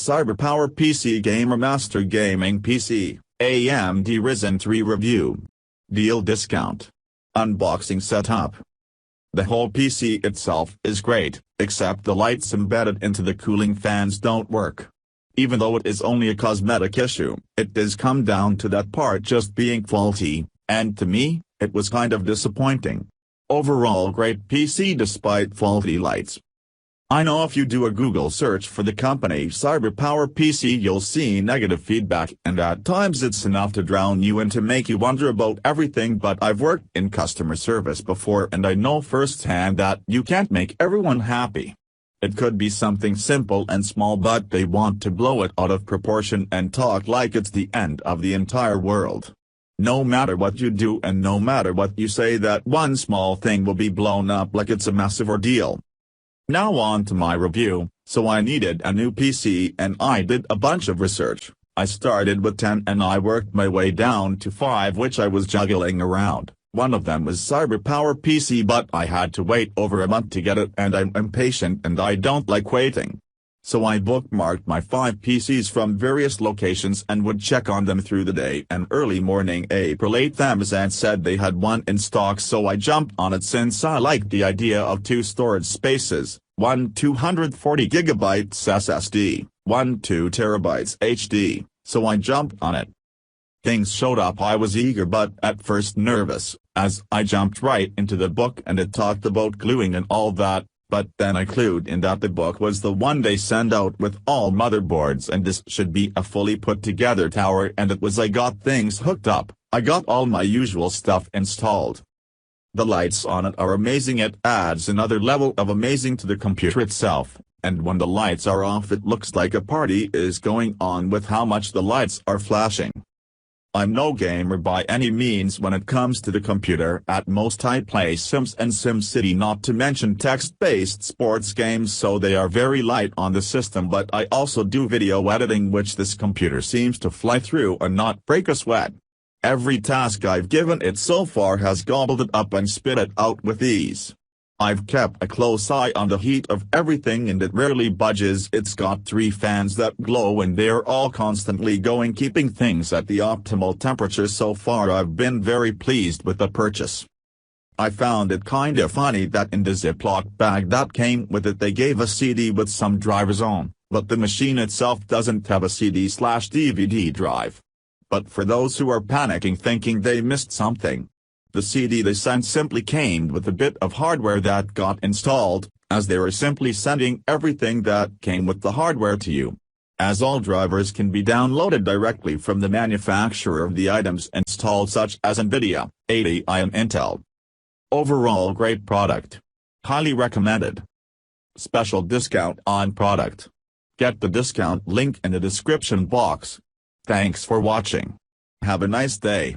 CyberpowerPC Gamer Master Gaming PC, AMD Ryzen 3 Review. Deal discount. Unboxing setup. The whole PC itself is great, except the lights embedded into the cooling fans don't work. Even though it is only a cosmetic issue, it does come down to that part just being faulty, and to me, it was kind of disappointing. Overall great PC despite faulty lights. I know if you do a Google search for the company CyberpowerPC you'll see negative feedback, and at times it's enough to drown you and to make you wonder about everything, but I've worked in customer service before and I know firsthand that you can't make everyone happy. It could be something simple and small but they want to blow it out of proportion and talk like it's the end of the entire world. No matter what you do and no matter what you say, that one small thing will be blown up like it's a massive ordeal. Now on to my review. So I needed a new PC and I did a bunch of research. I started with 10 and I worked my way down to 5 which I was juggling around. One of them was CyberpowerPC but I had to wait over a month to get it and I'm impatient and I don't like waiting. So I bookmarked my 5 PCs from various locations and would check on them through the day, and early morning April 8th Amazon said they had one in stock, so I jumped on it since I liked the idea of 2 storage spaces, one 240GB SSD, one 2TB HD, so I jumped on it. Things showed up. I was eager but at first nervous, as I jumped right into the book and it talked about gluing and all that. But then I clued in that the book was the one they send out with all motherboards and this should be a fully put together tower, and it was. I got things hooked up, I got all my usual stuff installed. The lights on it are amazing. It adds another level of amazing to the computer itself, and when the lights are off it looks like a party is going on with how much the lights are flashing. I'm no gamer by any means when it comes to the computer. At most I play Sims and SimCity, not to mention text-based sports games, so they are very light on the system, but I also do video editing which this computer seems to fly through and not break a sweat. Every task I've given it so far has gobbled it up and spit it out with ease. I've kept a close eye on the heat of everything and it rarely budges. It's got 3 fans that glow and they're all constantly going, keeping things at the optimal temperature. So far I've been very pleased with the purchase. I found it kinda funny that in the Ziploc bag that came with it they gave a CD with some drivers on, but the machine itself doesn't have a CD/DVD drive. But for those who are panicking thinking they missed something, the CD they sent simply came with a bit of hardware that got installed, as they were simply sending everything that came with the hardware to you. As all drivers can be downloaded directly from the manufacturer of the items installed, such as NVIDIA, AMD and Intel. Overall great product. Highly recommended. Special discount on product. Get the discount link in the description box. Thanks for watching. Have a nice day.